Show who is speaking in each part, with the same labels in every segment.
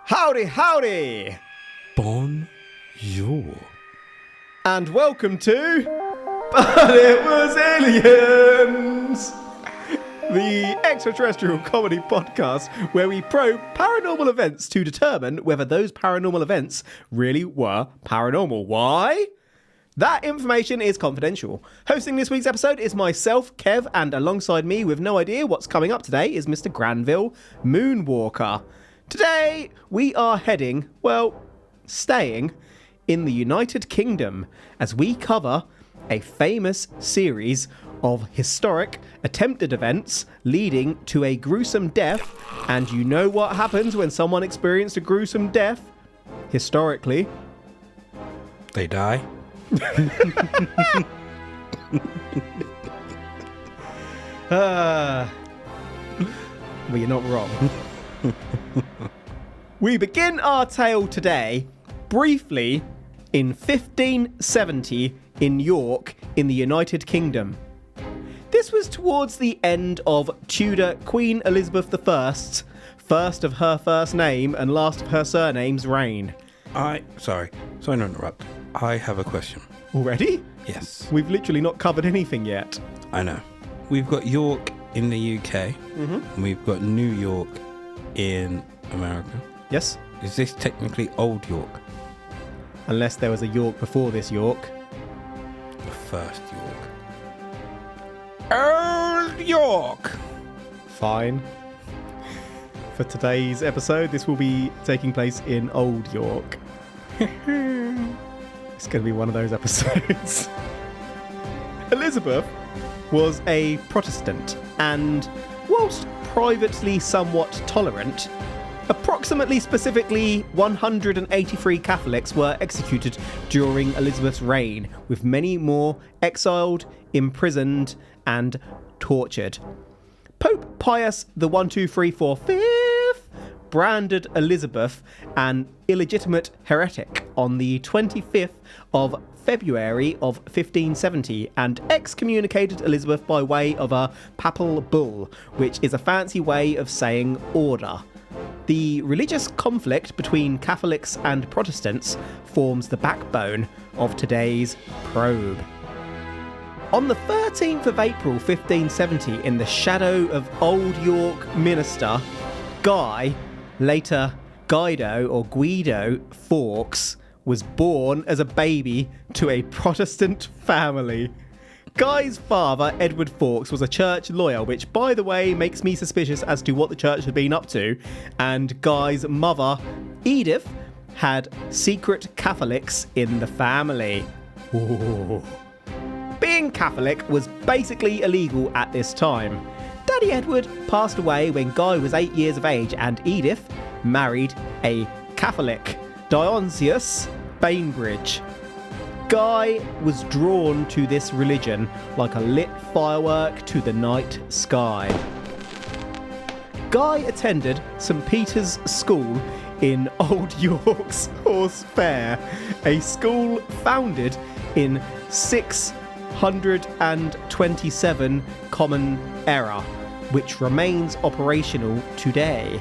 Speaker 1: Howdy, howdy!
Speaker 2: Bonjour.
Speaker 1: And welcome to... But It Was Aliens! The extraterrestrial comedy podcast where we probe paranormal events to determine whether those paranormal events really were paranormal. Why? That information is confidential. Hosting this week's episode is myself, Kev, and alongside me with no idea what's coming up today is Mr. Granville Moonwalker. Today, we are heading, staying in the United Kingdom as we cover a famous series of historic attempted events leading to a gruesome death. And you know what happens when someone experienced a gruesome death? Historically.
Speaker 2: They die.
Speaker 1: Well, you're not wrong. We begin our tale today briefly in 1570 in York in the United Kingdom. This was towards the end of Tudor Queen Elizabeth I's first of her first name and last of her surname's reign.
Speaker 2: Sorry to interrupt. I have a question.
Speaker 1: Already?
Speaker 2: Yes.
Speaker 1: We've literally not covered anything yet.
Speaker 2: I know. We've got York in the UK, and we've got New York in America.
Speaker 1: Yes?
Speaker 2: Is this technically Old York?
Speaker 1: Unless there was a York before this York.
Speaker 2: The first York. Old York!
Speaker 1: Fine. For today's episode, this will be taking place in Old York. It's going to be one of those episodes. Elizabeth was a Protestant, and whilst privately somewhat tolerant, specifically 183 Catholics were executed during Elizabeth's reign, with many more exiled, imprisoned, and tortured. Pope Pius the 5th branded Elizabeth an illegitimate heretic on the 25th of February of 1570 and excommunicated Elizabeth by way of a papal bull, which is a fancy way of saying order. The religious conflict between Catholics and Protestants forms the backbone of today's probe. On the 13th of April 1570, in the shadow of Old York Minster, Guy, later Guido Fawkes, was born as a baby to a Protestant family. Guy's father, Edward Fawkes, was a church lawyer, which, by the way, makes me suspicious as to what the church had been up to, and Guy's mother, Edith, had secret Catholics in the family. Ooh. Being Catholic was basically illegal at this time. Daddy Edward passed away when Guy was 8 years of age, and Edith married a Catholic, Dionysius Bainbridge. Guy was drawn to this religion like a lit firework to the night sky. Guy attended St. Peter's School in Old York's Horse Fair, a school founded in 627 Common Era, which remains operational today.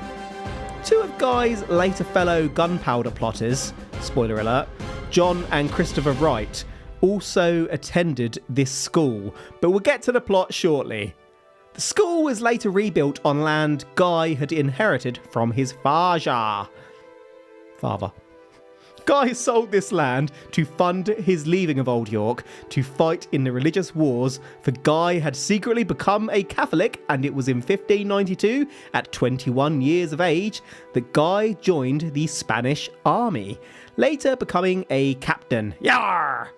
Speaker 1: Two of Guy's later fellow gunpowder plotters, spoiler alert, John and Christopher Wright, also attended this school, but we'll get to the plot shortly. The school was later rebuilt on land Guy had inherited from his father. Guy sold this land to fund his leaving of Old York to fight in the religious wars, for Guy had secretly become a Catholic, and it was in 1592, at 21 years of age, that Guy joined the Spanish army, later becoming a captain. Yarr!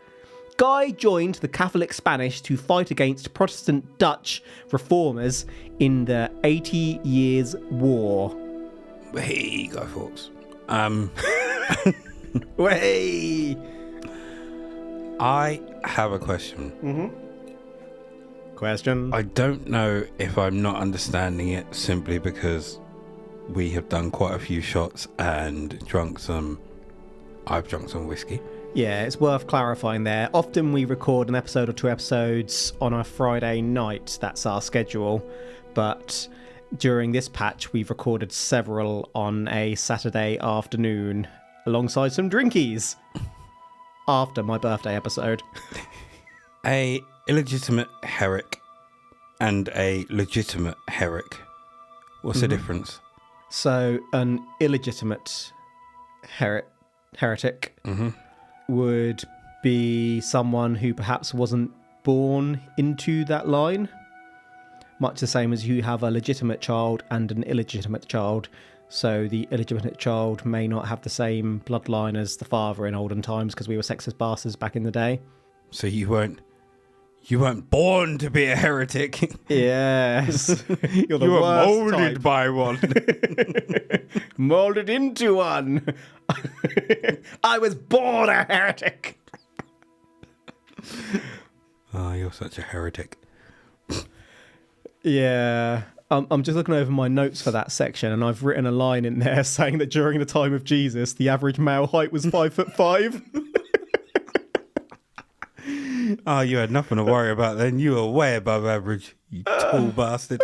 Speaker 1: Guy joined the Catholic Spanish to fight against Protestant Dutch reformers in the 80 Years' War.
Speaker 2: Hey, Guy Fawkes.
Speaker 1: Way!
Speaker 2: I have a question.
Speaker 1: Question?
Speaker 2: I don't know if I'm not understanding it simply because we have done quite a few shots and I've drunk some whiskey.
Speaker 1: Yeah, it's worth clarifying there. Often we record an episode or two episodes on a Friday night. That's our schedule. But During this patch, we've recorded several on a Saturday afternoon alongside some drinkies after my birthday episode.
Speaker 2: A illegitimate herrick and a legitimate herrick. What's the difference?
Speaker 1: So an illegitimate heretic would be someone who perhaps wasn't born into that line. Much the same as you have a legitimate child and an illegitimate child. So the illegitimate child may not have the same bloodline as the father in olden times because we were sexist bastards back in the day.
Speaker 2: So you weren't born to be a heretic.
Speaker 1: Yes. You're the
Speaker 2: You were
Speaker 1: worst
Speaker 2: molded
Speaker 1: type.
Speaker 2: by one.
Speaker 1: Molded into one. I was born a heretic.
Speaker 2: Oh, you're such a heretic.
Speaker 1: Yeah. I'm just looking over my notes for that section, and I've written a line in there saying that during the time of Jesus, the average male height was 5'5".
Speaker 2: Oh, you had nothing to worry about then. You were way above average, you tall bastard.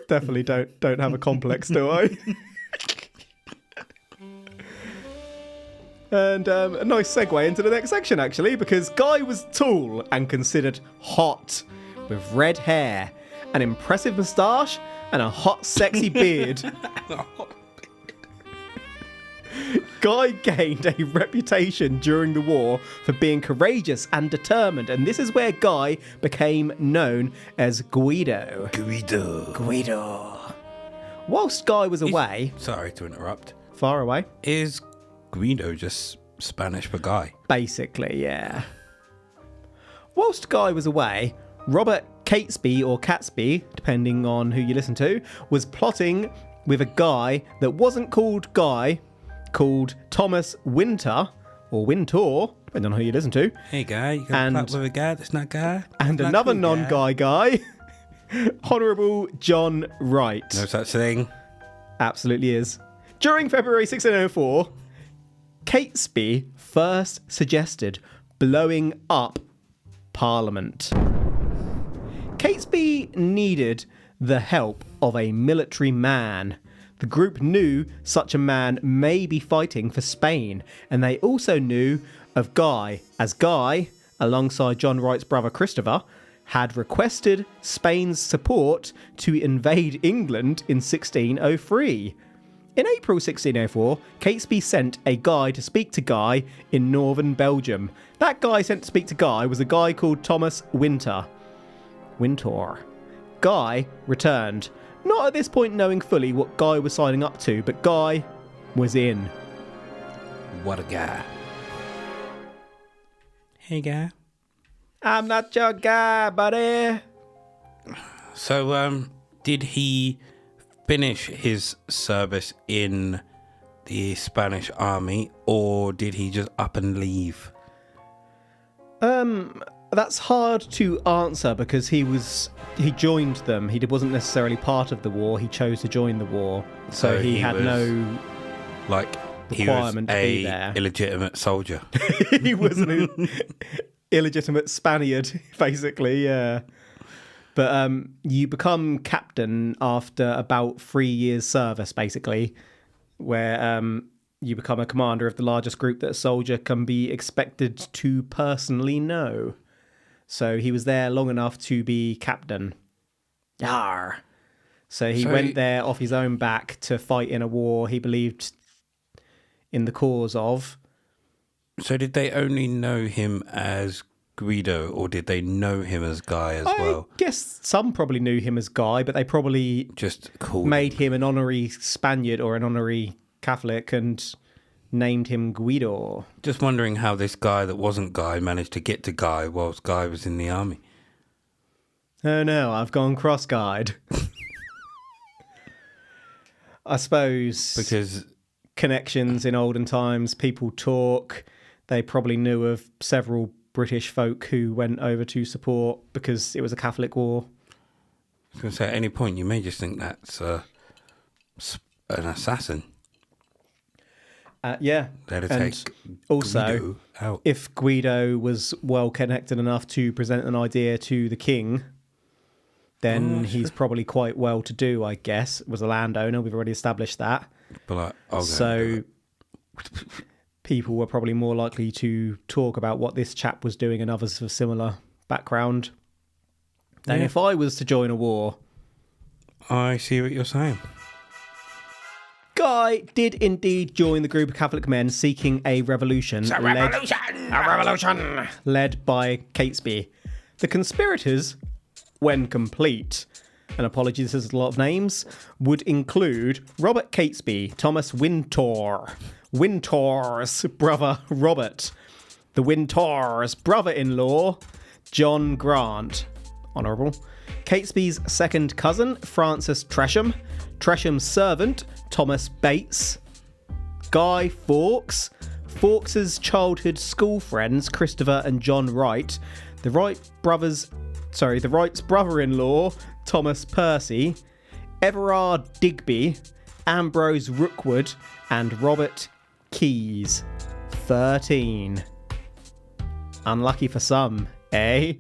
Speaker 1: Definitely don't have a complex, do I? And a nice segue into the next section, actually, because Guy was tall and considered hot, with red hair, an impressive moustache, and a hot, sexy beard. Guy gained a reputation during the war for being courageous and determined, and this is where Guy became known as Guido. Guido. Whilst Guy was away...
Speaker 2: Sorry to interrupt.
Speaker 1: Far away?
Speaker 2: Is Guido just Spanish for guy?
Speaker 1: Basically, yeah. Whilst Guy was away, Robert Catesby, or Catsby, depending on who you listen to, was plotting with a guy that wasn't called Guy, called Thomas Winter, or Wintour, depending on who you listen to.
Speaker 2: Hey, guy, you got a plot with a guy that's not guy?
Speaker 1: And
Speaker 2: Not
Speaker 1: another
Speaker 2: cool
Speaker 1: non-Guy guy, Honourable John Wright.
Speaker 2: No such thing.
Speaker 1: Absolutely is. During February 1604, Catesby first suggested blowing up Parliament. Catesby needed the help of a military man. The group knew such a man may be fighting for Spain, and they also knew of Guy, as Guy, alongside John Wright's brother Christopher, had requested Spain's support to invade England in 1603. In April 1604, Catesby sent a guy to speak to Guy in northern Belgium. That guy sent to speak to Guy was a guy called Thomas Wintour. Guy returned, not at this point knowing fully what Guy was signing up to, but Guy was in.
Speaker 2: What a guy. Hey, guy.
Speaker 1: I'm not your guy, buddy.
Speaker 2: So, did he finish his service in the Spanish army, or did he just up and leave?
Speaker 1: That's hard to answer because he joined them. He wasn't necessarily part of the war. He chose to join the war, so he had no
Speaker 2: he was
Speaker 1: requirement to be
Speaker 2: a
Speaker 1: there.
Speaker 2: illegitimate soldier.
Speaker 1: He was an illegitimate Spaniard, basically. Yeah. But you become captain after about 3 years' service, basically, where you become a commander of the largest group that a soldier can be expected to personally know. So he was there long enough to be captain. Yarr. So he went there off his own back to fight in a war he believed in the cause of.
Speaker 2: So did they only know him as Guido, or did they know him as Guy as well?
Speaker 1: I guess some probably knew him as Guy, but they probably
Speaker 2: Just called
Speaker 1: made him an honorary Spaniard or an honorary Catholic and named him Guido.
Speaker 2: Just wondering how this guy that wasn't Guy managed to get to Guy whilst Guy was in the army.
Speaker 1: Oh no, I've gone cross-eyed. I suppose
Speaker 2: Because
Speaker 1: connections in olden times, people talk. They probably knew of several British folk who went over to support because it was a Catholic war.
Speaker 2: I was going to say, at any point, you may just think that's an assassin.
Speaker 1: Yeah.
Speaker 2: There to
Speaker 1: And
Speaker 2: take
Speaker 1: also,
Speaker 2: Guido out.
Speaker 1: if Guido was well connected enough to present an idea to the king, then he's probably quite well to do, I guess. Was a landowner. We've already established that.
Speaker 2: But like,
Speaker 1: so people were probably more likely to talk about what this chap was doing and others of similar background than if I was to join a war.
Speaker 2: I see what you're saying.
Speaker 1: Guy did indeed join the group of Catholic men seeking a revolution.
Speaker 2: A revolution!
Speaker 1: Led by Catesby. The conspirators, when complete, and apologies, this is a lot of names, would include Robert Catesby, Thomas Wintour's brother Robert, the Wintour's brother-in-law, John Grant, honourable, Catesby's second cousin, Francis Tresham, Tresham's servant, Thomas Bates, Guy Fawkes, Fawkes's childhood school friends, Christopher and John Wright, the Wright's brother-in-law, Thomas Percy, Everard Digby, Ambrose Rookwood, and Robert Keyes. 13. Unlucky for some, eh?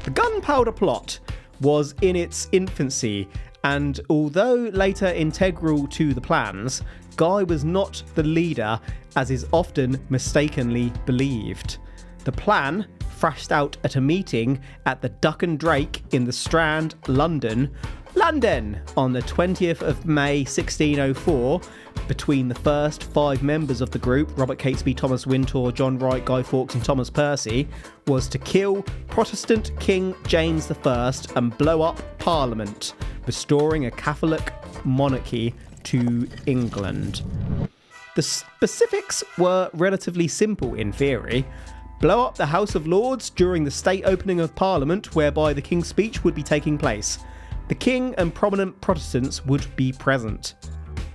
Speaker 1: The gunpowder plot was in its infancy, and although later integral to the plans, Guy was not the leader as is often mistakenly believed. The plan, thrashed out at a meeting at the Duck and Drake in the Strand, London, on the 20th of May 1604, between the first 5 members of the group, Robert Catesby, Thomas Wintour, John Wright, Guy Fawkes and Thomas Percy, was to kill Protestant King James I and blow up Parliament, restoring a Catholic monarchy to England. The specifics were relatively simple in theory. Blow up the House of Lords during the state opening of Parliament, whereby the King's speech would be taking place. The King and prominent Protestants would be present.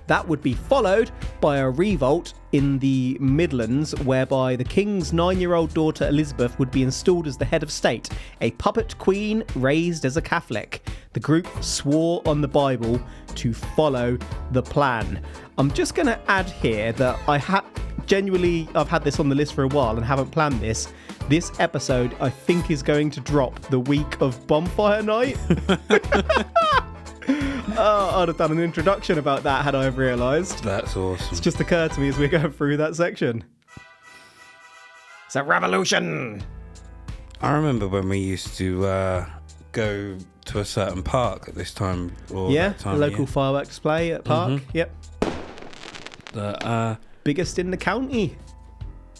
Speaker 1: That would be followed by a revolt in the Midlands, whereby the King's 9-year-old daughter Elizabeth would be installed as the head of state, a puppet queen raised as a Catholic. The group swore on the Bible to follow the plan. I'm just going to add here that I've had this on the list for a while and haven't planned this. This episode, I think, is going to drop the week of Bonfire Night. I'd have done an introduction about that had I have realised.
Speaker 2: That's awesome.
Speaker 1: It's just occurred to me as we're going through that section. It's a revolution!
Speaker 2: I remember when we used to go to a certain park at this time.
Speaker 1: The local firework display at park. Mm-hmm. Yep. Biggest in the county.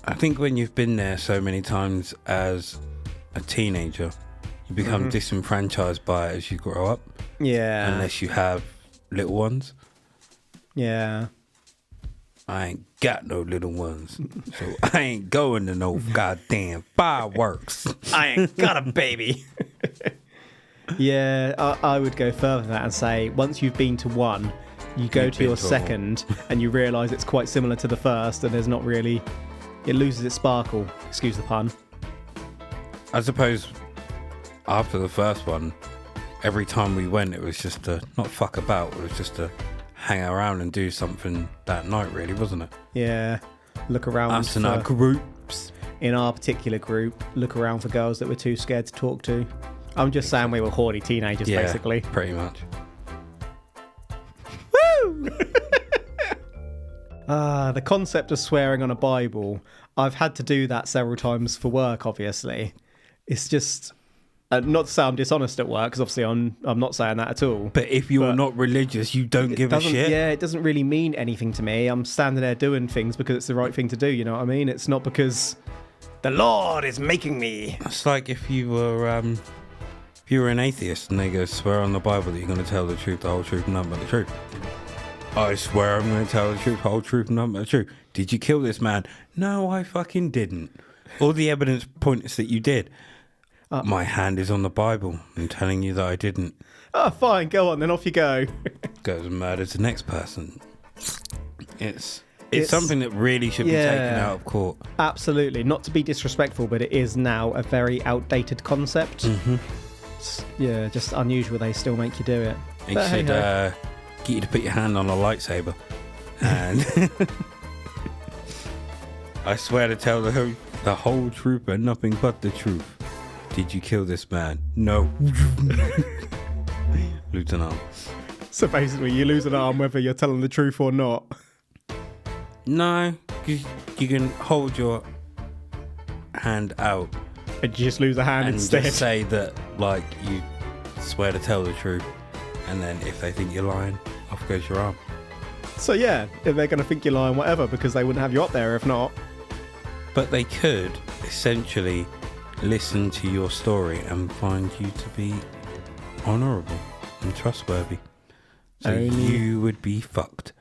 Speaker 2: I think when you've been there so many times as a teenager, you become disenfranchised by it as you grow up.
Speaker 1: Yeah.
Speaker 2: Unless you have little ones.
Speaker 1: Yeah.
Speaker 2: I ain't got no little ones, so I ain't going to no goddamn fireworks.
Speaker 1: I ain't got a baby. Yeah, I would go further than that and say once you've been to one, you go to your second and you realise it's quite similar to the first and there's not really... It loses its sparkle. Excuse the pun.
Speaker 2: I suppose after the first one, every time we went, it was just to not fuck about. It was just to hang around and do something that night, really, wasn't it?
Speaker 1: Yeah. Look around.
Speaker 2: Us and our groups.
Speaker 1: In our particular group, look around for girls that we're too scared to talk to. I'm just saying we were horny teenagers, basically.
Speaker 2: Pretty much.
Speaker 1: Woo! The concept of swearing on a Bible. I've had to do that several times for work, obviously. It's just... not to say I'm dishonest at work, because obviously I'm not saying that at all.
Speaker 2: But if you're not religious, you don't give a shit.
Speaker 1: Yeah, it doesn't really mean anything to me. I'm standing there doing things because it's the right thing to do, you know what I mean? It's not because the Lord is making me.
Speaker 2: It's like if you were an atheist and they go, swear on the Bible that you're going to tell the truth, the whole truth, and nothing but the truth. I swear I'm going to tell the truth, the whole truth, and nothing but the truth. Did you kill this man? No, I fucking didn't. All the evidence points that you did. My hand is on the Bible. I'm telling you that I didn't.
Speaker 1: Oh, fine. Go on, then off you go.
Speaker 2: Goes and murders the next person. It's something that really should be taken out of court.
Speaker 1: Absolutely. Not to be disrespectful, but it is now a very outdated concept.
Speaker 2: Mm-hmm.
Speaker 1: Yeah, just unusual they still make you do it.
Speaker 2: They should get you to put your hand on a lightsaber. And I swear to tell the whole truth and nothing but the truth. Did you kill this man? No. Lose an arm.
Speaker 1: So basically, you lose an arm whether you're telling the truth or not.
Speaker 2: No, because you can hold your hand out
Speaker 1: And you just lose a hand
Speaker 2: and
Speaker 1: instead.
Speaker 2: just say that, like, you swear to tell the truth. And then if they think you're lying, off goes your arm.
Speaker 1: So yeah, if they're going to think you're lying, whatever, because they wouldn't have you up there if not.
Speaker 2: But they could essentially listen to your story and find you to be honourable and trustworthy. So you would be fucked.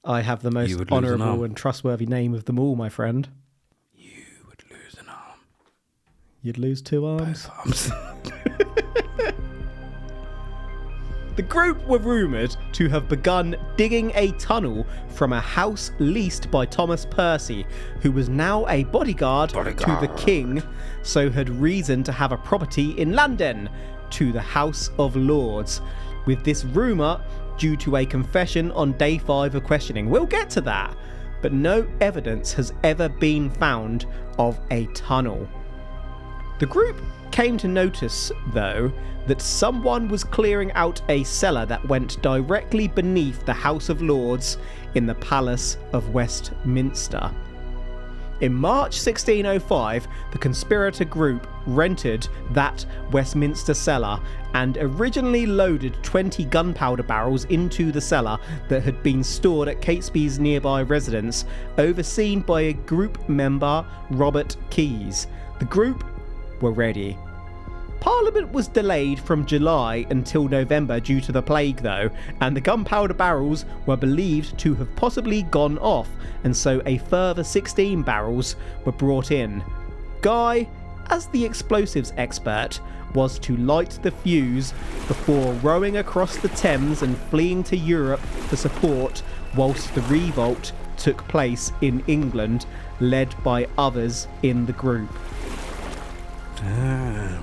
Speaker 1: I have the most
Speaker 2: You would lose an
Speaker 1: honourable
Speaker 2: arm.
Speaker 1: and trustworthy name of them all, my friend.
Speaker 2: You would lose an arm.
Speaker 1: You'd lose 2 arms.
Speaker 2: Both arms.
Speaker 1: The group were rumoured to have begun digging a tunnel from a house leased by Thomas Percy, who was now a bodyguard to the king, so had reason to have a property in London, to the House of Lords, with this rumour due to a confession on day 5 of questioning. We'll get to that, but no evidence has ever been found of a tunnel. The group came to notice, though, that someone was clearing out a cellar that went directly beneath the House of Lords in the Palace of Westminster. In March 1605, the conspirator group rented that Westminster cellar and originally loaded 20 gunpowder barrels into the cellar that had been stored at Catesby's nearby residence, overseen by a group member, Robert Keyes. The group were ready. Parliament was delayed from July until November due to the plague, though, and the gunpowder barrels were believed to have possibly gone off, and so a further 16 barrels were brought in. Guy, as the explosives expert, was to light the fuse before rowing across the Thames and fleeing to Europe for support whilst the revolt took place in England, led by others in the group.
Speaker 2: Damn.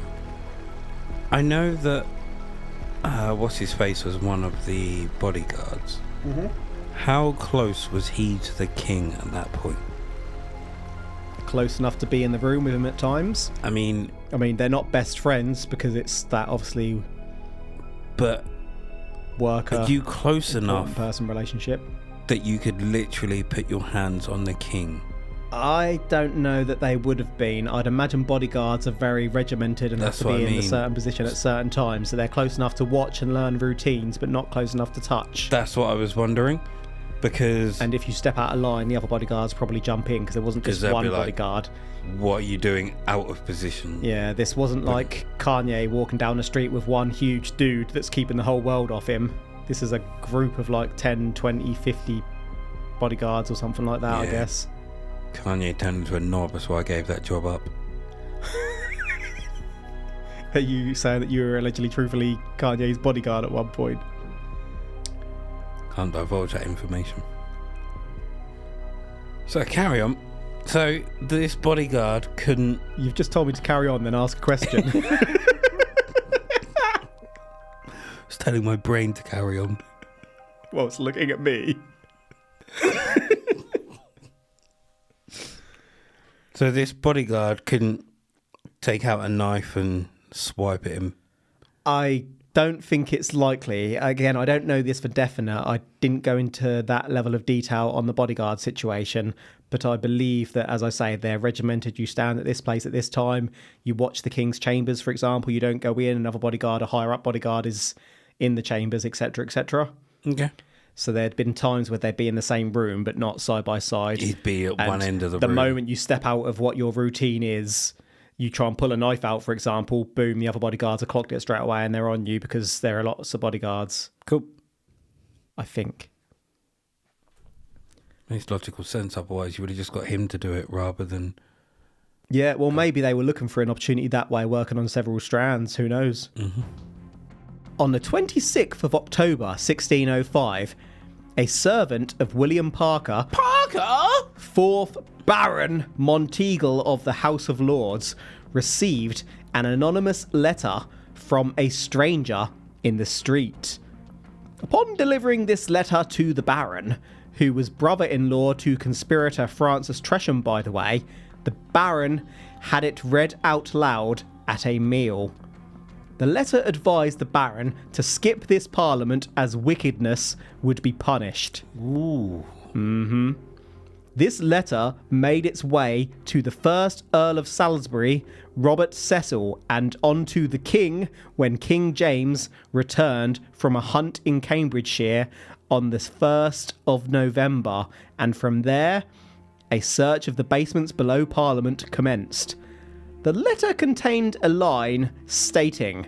Speaker 2: I know that what's-his-face was one of the bodyguards.
Speaker 1: Mm-hmm.
Speaker 2: How close was he to the king at that point?
Speaker 1: Close enough to be in the room with him at times.
Speaker 2: I mean,
Speaker 1: they're not best friends because it's that obviously
Speaker 2: but
Speaker 1: worker,
Speaker 2: are you close enough
Speaker 1: person relationship
Speaker 2: that you could literally put your hands on the king?
Speaker 1: I don't know that they would have been. I'd imagine bodyguards are very regimented and have to be in a certain position at certain times, so they're close enough to watch and learn routines, but not close enough to touch.
Speaker 2: That's what I was wondering, because...
Speaker 1: And if you step out of line, the other bodyguards probably jump in, because there wasn't just one bodyguard.
Speaker 2: What are you doing out of position?
Speaker 1: Yeah, this wasn't like Kanye walking down the street with one huge dude that's keeping the whole world off him. This is a group of like 10, 20, 50 bodyguards or something like that, I guess.
Speaker 2: Kanye turned into a knob, so I gave that job up.
Speaker 1: Are you saying that you were allegedly, truthfully, Kanye's bodyguard at one point?
Speaker 2: Can't divulge that information. So carry on. So this bodyguard couldn't...
Speaker 1: You've just told me to carry on, then ask a question.
Speaker 2: I was telling my brain to carry on.
Speaker 1: Well, it's looking at me.
Speaker 2: So this bodyguard couldn't take out a knife and swipe at him?
Speaker 1: I don't think it's likely. Again, I don't know this for definite. I didn't go into that level of detail on the bodyguard situation, but I believe that, as I say, they're regimented. You stand at this place at this time. You watch the king's chambers, for example. You don't go in. Another bodyguard, a higher up bodyguard, is in the chambers, etc., etc.
Speaker 2: Okay.
Speaker 1: So there'd been times where they'd be in the same room, but not side by side.
Speaker 2: He'd be at one end of the
Speaker 1: room. The moment you step out of what your routine is, you try and pull a knife out, for example, boom, the other bodyguards have clocked it straight away and they're on you because there are lots of bodyguards.
Speaker 2: Cool.
Speaker 1: I think.
Speaker 2: Makes logical sense. Otherwise, you would have just got him to do it rather than...
Speaker 1: Yeah, well, maybe they were looking for an opportunity that way, working on several strands. Who knows?
Speaker 2: Mm-hmm.
Speaker 1: On the 26th of October, 1605, a servant of William Parker, 4th Baron Monteagle of the House of Lords, received an anonymous letter from a stranger in the street. Upon delivering this letter to the Baron, who was brother-in-law to conspirator Francis Tresham, by the way, The Baron had it read out loud at a meal. The letter advised the Baron to skip this Parliament as wickedness would be punished.
Speaker 2: Ooh.
Speaker 1: This letter made its way to the first Earl of Salisbury, Robert Cecil, and onto the King when King James returned from a hunt in Cambridgeshire on the 1st of November, and from there, a search of the basements below Parliament commenced. The letter contained a line stating,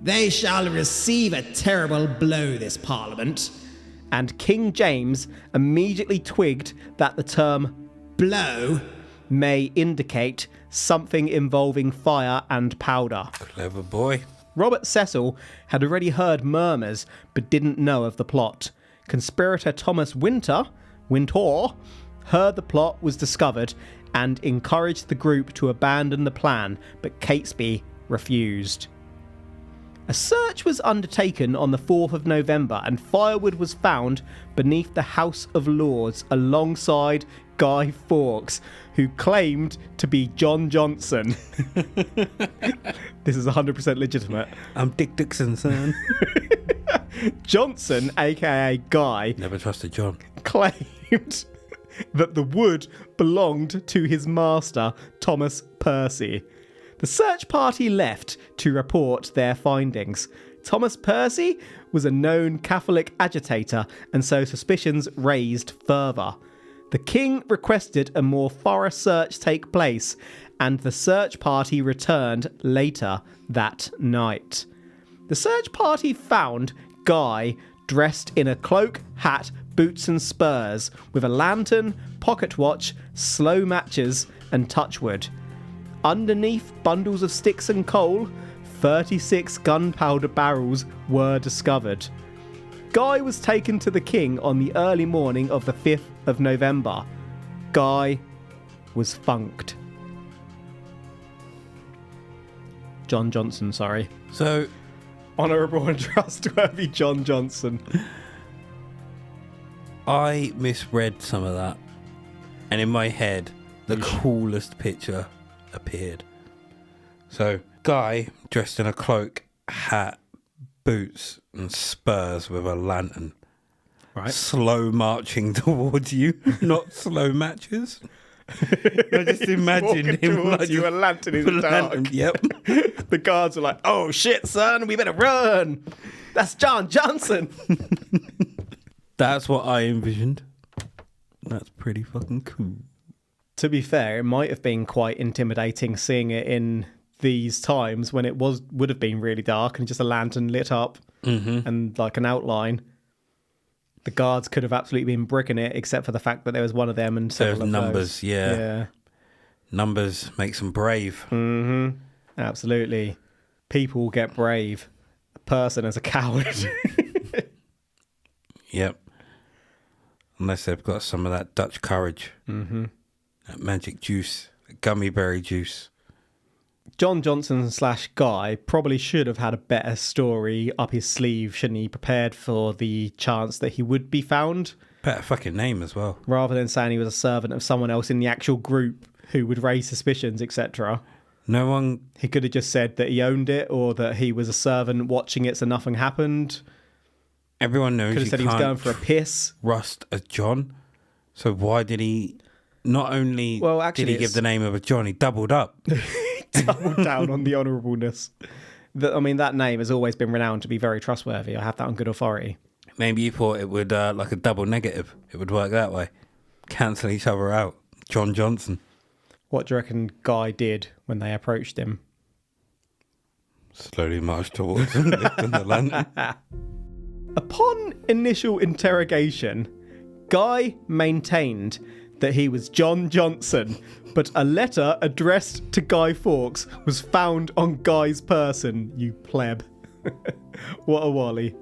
Speaker 1: "They shall receive a terrible blow, this Parliament." And King James immediately twigged that the term blow may indicate something involving fire and powder.
Speaker 2: Clever boy.
Speaker 1: Robert Cecil had already heard murmurs but didn't know of the plot. Conspirator Thomas Winter heard the plot was discovered and encouraged the group to abandon the plan, but Catesby refused. A search was undertaken on the 4th of November and firewood was found beneath the House of Lords alongside Guy Fawkes, who claimed to be John Johnson. This is 100% legitimate.
Speaker 2: I'm Dick Dixon, son.
Speaker 1: Johnson, aka Guy,
Speaker 2: Never trusted John.
Speaker 1: claimed that the wood belonged to his master, Thomas Percy. The search party left to report their findings. Thomas Percy was a known Catholic agitator, and so suspicions raised further. The king requested a more thorough search take place, and the search party returned later that night. The search party found Guy dressed in a cloak, hat, boots and spurs, with a lantern, pocket watch, slow matches and touchwood. Underneath bundles of sticks and coal, 36 gunpowder barrels were discovered. Guy was taken to the king on the early morning of the 5th of November. Guy was funked. John Johnson, sorry.
Speaker 2: So,
Speaker 1: Honourable and trustworthy John Johnson.
Speaker 2: I misread some of that. And in my head, the coolest picture appeared. So, Guy dressed in a cloak, hat, boots and spurs with a lantern.
Speaker 1: Right.
Speaker 2: Slow marching towards you, not slow matches. I just imagine him like
Speaker 1: you a lantern in the dark.
Speaker 2: Yep.
Speaker 1: The guards are like, "Oh shit, son, we better run. That's John Johnson."
Speaker 2: That's what I envisioned. That's pretty fucking cool.
Speaker 1: To be fair, it might have been quite intimidating seeing it in these times when it would have been really dark and just a lantern lit up and like an outline. The guards could have absolutely been bricking it, except for the fact that there was one of them and several
Speaker 2: There's
Speaker 1: of
Speaker 2: numbers,
Speaker 1: those.
Speaker 2: yeah. Numbers makes them brave.
Speaker 1: Mm-hmm. Absolutely. People get brave. A person is a coward.
Speaker 2: Yep. Unless they've got some of that Dutch courage. Mm-hmm. That magic juice. That gummy berry juice.
Speaker 1: John Johnson / Guy probably should have had a better story up his sleeve, shouldn't he? Prepared for the chance that he would be found.
Speaker 2: Better fucking name as well.
Speaker 1: Rather than saying he was a servant of someone else in the actual group who would raise suspicions, etc.
Speaker 2: No one...
Speaker 1: He could have just said that he owned it or that he was a servant watching it so nothing happened.
Speaker 2: Everyone knows
Speaker 1: Could have said he was going for a piss.
Speaker 2: Rust as John. So why did he... Not only did he give the name of a John, he doubled up.
Speaker 1: Doubled down on the honourableness. I mean, that name has always been renowned to be very trustworthy. I have that on good authority.
Speaker 2: Maybe you thought it would, like a double negative, it would work that way. Cancel each other out. John Johnson.
Speaker 1: What do you reckon Guy did when they approached him?
Speaker 2: Slowly marched towards him, lifting the lantern.
Speaker 1: Upon initial interrogation, Guy maintained that he was John Johnson, but a letter addressed to Guy Fawkes was found on Guy's person, you pleb. What a wally.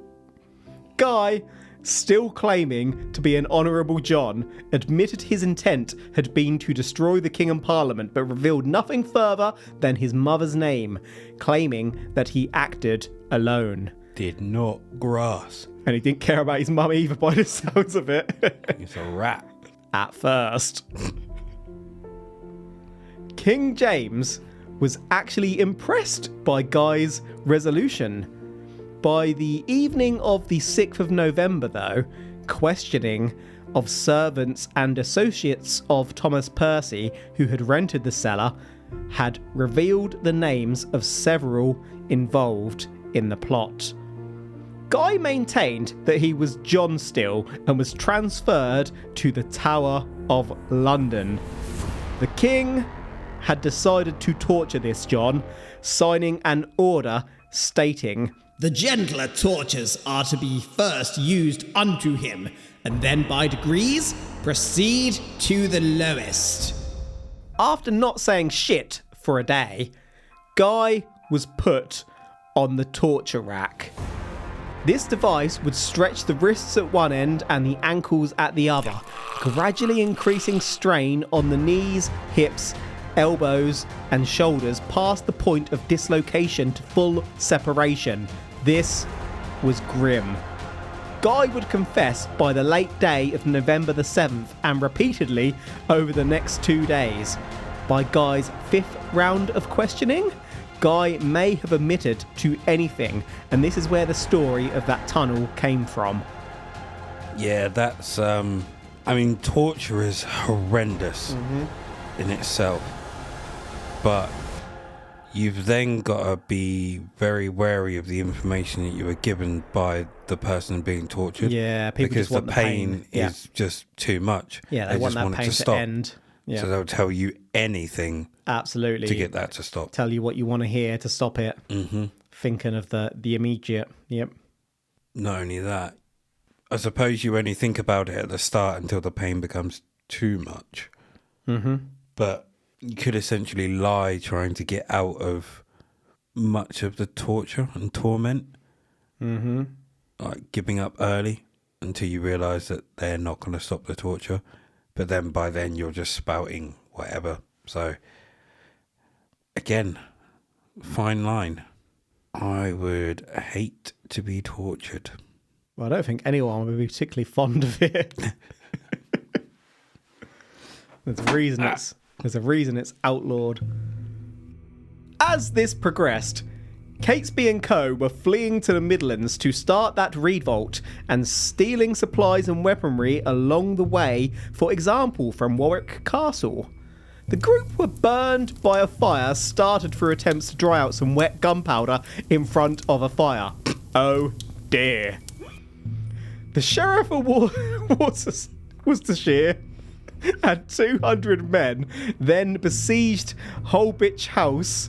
Speaker 1: Guy, still claiming to be an honourable John, admitted his intent had been to destroy the King and Parliament, but revealed nothing further than his mother's name, claiming that he acted alone.
Speaker 2: Did not grass.
Speaker 1: And he didn't care about his mum either by the sounds of it.
Speaker 2: He's a rat.
Speaker 1: At first. King James was actually impressed by Guy's resolution. By the evening of the 6th of November, though, questioning of servants and associates of Thomas Percy, who had rented the cellar, had revealed the names of several involved in the plot. Guy maintained that he was John still and was transferred to the Tower of London. The king had decided to torture this John, signing an order stating,
Speaker 3: "The gentler tortures are to be first used unto him, and then by degrees proceed to the lowest."
Speaker 1: After not saying shit for a day, Guy was put on the torture rack. This device would stretch the wrists at one end and the ankles at the other, gradually increasing strain on the knees, hips, elbows and shoulders past the point of dislocation to full separation. This was grim. Guy would confess by the late day of November the 7th and repeatedly over the next 2 days. By Guy's 5th round of questioning, Guy may have admitted to anything, and this is where the story of that tunnel came from.
Speaker 2: Yeah, that's, torture is horrendous in itself. But you've then got to be very wary of the information that you were given by the person being tortured.
Speaker 1: Yeah, people
Speaker 2: because
Speaker 1: just want
Speaker 2: the pain
Speaker 1: Yeah.
Speaker 2: is just too much.
Speaker 1: Yeah, they want
Speaker 2: just
Speaker 1: that
Speaker 2: it
Speaker 1: pain to
Speaker 2: stop.
Speaker 1: end. Yeah.
Speaker 2: So they'll tell you anything
Speaker 1: Absolutely.
Speaker 2: to get that to stop.
Speaker 1: Tell you what you want to hear to stop it.
Speaker 2: Mm-hmm.
Speaker 1: Thinking of the immediate. Yep.
Speaker 2: Not only that, I suppose you only think about it at the start until the pain becomes too much.
Speaker 1: Mm-hmm.
Speaker 2: But you could essentially lie trying to get out of much of the torture and torment.
Speaker 1: Mm-hmm.
Speaker 2: Like giving up early until you realise that they're not going to stop the torture. But then by then you're just spouting whatever. So, again, fine line. I would hate to be tortured.
Speaker 1: Well, I don't think anyone would be particularly fond of it. There's a reason it's outlawed. As this progressed, Catesby and co. were fleeing to the Midlands to start that revolt and stealing supplies and weaponry along the way, for example, from Warwick Castle. The group were burned by a fire started through attempts to dry out some wet gunpowder in front of a fire. Oh dear. The Sheriff of Worcestershire and 200 men then besieged Holbitch House.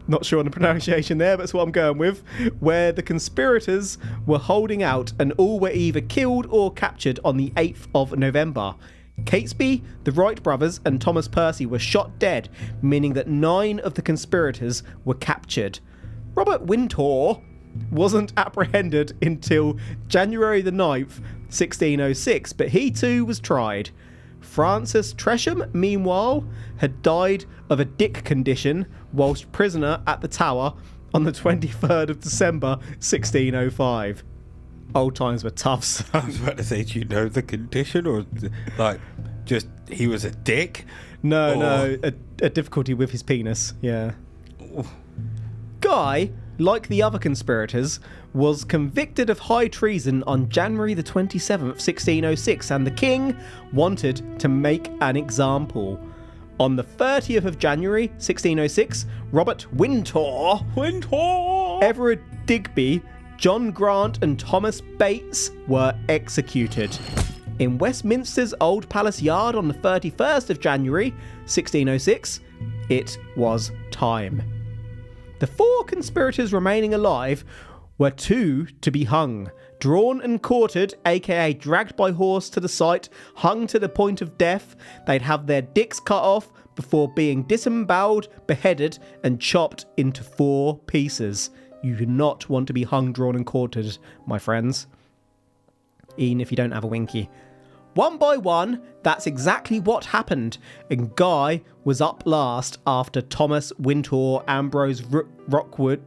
Speaker 1: Not sure on the pronunciation there, but that's what I'm going with. Where the conspirators were holding out and all were either killed or captured on the 8th of November. Catesby, the Wright brothers and Thomas Percy were shot dead, meaning that 9 of the conspirators were captured. Robert Wintour wasn't apprehended until January the 9th, 1606, but he too was tried. Francis Tresham, meanwhile, had died of a dick condition whilst prisoner at the Tower on the 23rd of December, 1605. Old times were tough, so.
Speaker 2: I was about to say, do you know the condition? Or, like, just he was a dick?
Speaker 1: No, a difficulty with his penis, yeah. Guy, like the other conspirators, was convicted of high treason on January the 27th, 1606, and the king wanted to make an example. On the 30th of January, 1606, Robert Wintour, Everett Digby, John Grant and Thomas Bates were executed. In Westminster's Old Palace Yard on the 31st of January, 1606, it was time. The 4 conspirators remaining alive were 2 to be hung, drawn and quartered, aka dragged by horse to the site, hung to the point of death. They'd have their dicks cut off before being disemboweled, beheaded and chopped into 4 pieces. You do not want to be hung, drawn and quartered, my friends. Even if you don't have a winky. One by one, that's exactly what happened, and Guy was up last after Thomas Wintour, Ambrose Rookwood,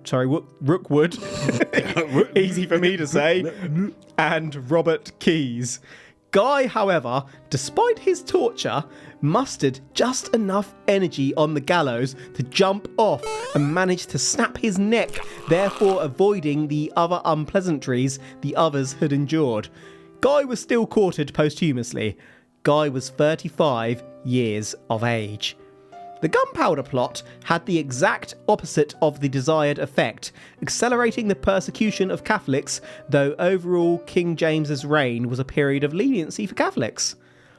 Speaker 1: easy for me to say, and Robert Keyes. Guy, however, despite his torture, mustered just enough energy on the gallows to jump off and managed to snap his neck, therefore avoiding the other unpleasantries the others had endured. Guy was still courted posthumously. Guy was 35 years of age. The gunpowder plot had the exact opposite of the desired effect, accelerating the persecution of Catholics, though overall King James's reign was a period of leniency for Catholics.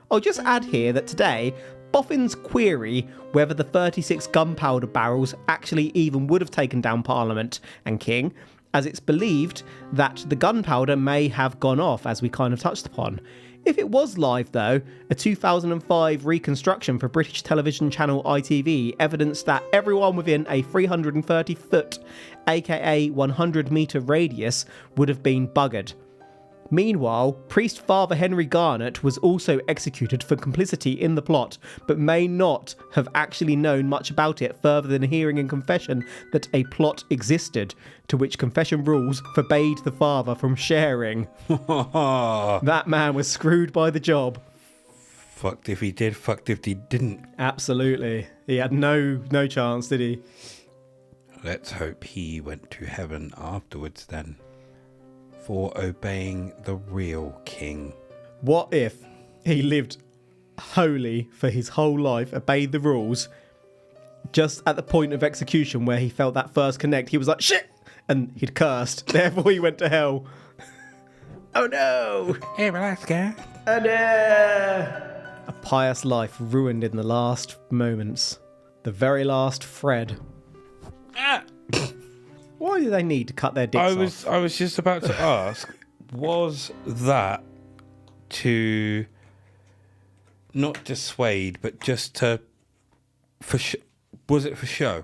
Speaker 1: I'll just add here that today, boffins query whether the 36 gunpowder barrels actually even would have taken down Parliament and King, as it's believed that the gunpowder may have gone off, as we kind of touched upon. If it was live, though, a 2005 reconstruction for British television channel ITV evidenced that everyone within a 330-foot, aka 100-metre radius, would have been buggered. Meanwhile, priest Father Henry Garnet was also executed for complicity in the plot, but may not have actually known much about it further than hearing in confession that a plot existed, to which confession rules forbade the father from sharing. That man was screwed by the job.
Speaker 2: Fucked if he did, fucked if he didn't.
Speaker 1: Absolutely. He had no chance, did he?
Speaker 2: Let's hope he went to heaven afterwards then, for obeying the real king.
Speaker 1: What if he lived holy for his whole life, obeyed the rules, just at the point of execution where he felt that first connect, he was like, shit! And he'd cursed, therefore he went to hell. Oh no!
Speaker 2: Hey, relax, guy.
Speaker 1: Oh no! A pious life ruined in the last moments. The very last Fred. Why do they need to cut their dicks off?
Speaker 2: I was just about to ask, was that to not dissuade, but just to was it for show?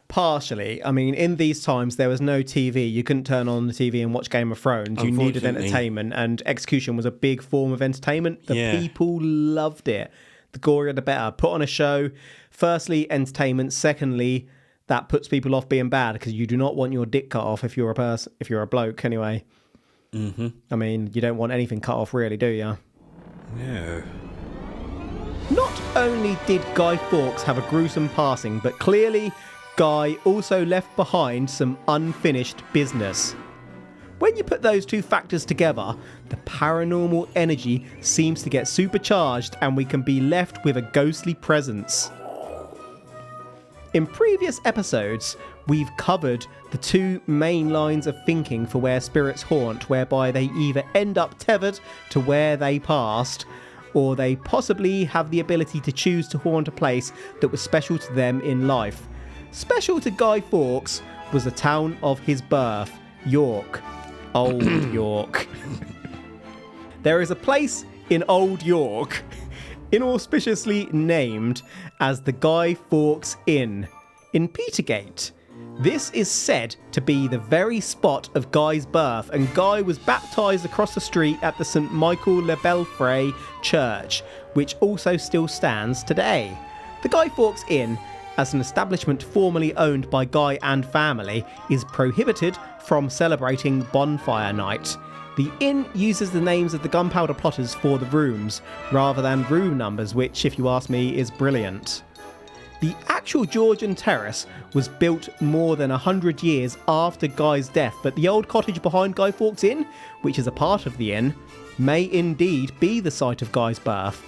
Speaker 1: Partially. I mean, in these times, there was no TV. You couldn't turn on the TV and watch Game of Thrones. You needed entertainment, and execution was a big form of entertainment. The people loved it. The gorier, the better. Put on a show. Firstly, entertainment. Secondly, that puts people off being bad, because you do not want your dick cut off if you're a person, if you're a bloke, anyway. Mm-hmm. I mean, you don't want anything cut off, really, do you?
Speaker 2: No.
Speaker 1: Not only did Guy Fawkes have a gruesome passing, but clearly Guy also left behind some unfinished business. When you put those two factors together, the paranormal energy seems to get supercharged and we can be left with a ghostly presence. In previous episodes, we've covered the two main lines of thinking for where spirits haunt, whereby they either end up tethered to where they passed, or they possibly have the ability to choose to haunt a place that was special to them in life. Special to Guy Fawkes was the town of his birth, York. Old York. There is a place in Old York, inauspiciously named as the Guy Fawkes Inn, in Petergate. This is said to be the very spot of Guy's birth, and Guy was baptised across the street at the St Michael le Belfray Church, which also still stands today. The Guy Fawkes Inn, as an establishment formerly owned by Guy and family, is prohibited from celebrating bonfire night. The inn uses the names of the gunpowder plotters for the rooms, rather than room numbers, which, if you ask me, is brilliant. The actual Georgian terrace was built more than 100 years after Guy's death, but the old cottage behind Guy Fawkes Inn, which is a part of the inn, may indeed be the site of Guy's birth.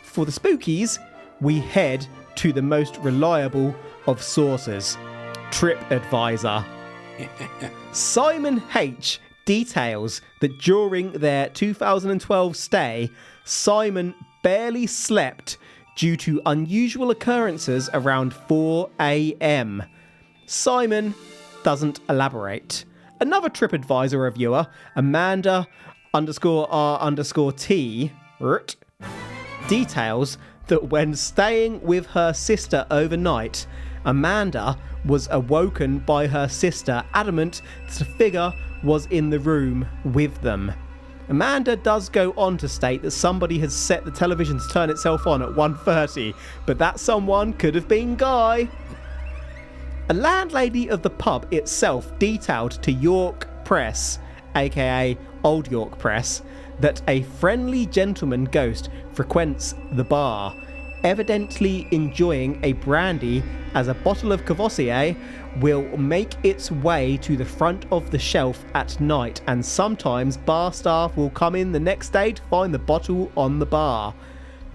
Speaker 1: For the spookies, we head to the most reliable of sources, TripAdvisor. Simon H. details that during their 2012 stay, Simon barely slept due to unusual occurrences around 4 a.m. Simon doesn't elaborate. Another TripAdvisor reviewer, Amanda_R_T, details that when staying with her sister overnight, Amanda was awoken by her sister, adamant that a figure was in the room with them. Amanda does go on to state that somebody has set the television to turn itself on at 1:30, but that someone could have been Guy. A landlady of the pub itself detailed to York Press, aka Old York Press, that a friendly gentleman ghost frequents the bar, evidently enjoying a brandy, as a bottle of Cavassier will make its way to the front of the shelf at night, and sometimes bar staff will come in the next day to find the bottle on the bar.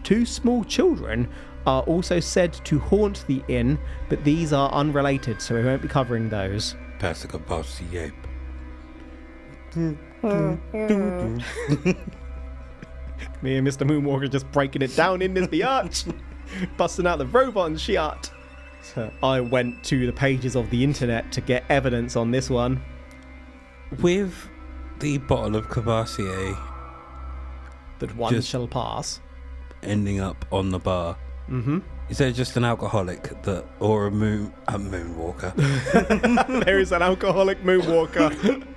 Speaker 1: 2 small children are also said to haunt the inn, but these are unrelated, so we won't be covering those.
Speaker 2: Pass the Cavassier.
Speaker 1: Me and Mr. Moonwalker just breaking it down in this biatch, busting out the robot and shit. So I went to the pages of the internet to get evidence on this one.
Speaker 2: With the bottle of Cavassier
Speaker 1: That one
Speaker 2: Just-
Speaker 1: shall pass.
Speaker 2: ending up on the bar, is there just an alcoholic that, or a moonwalker?
Speaker 1: There is an alcoholic moonwalker.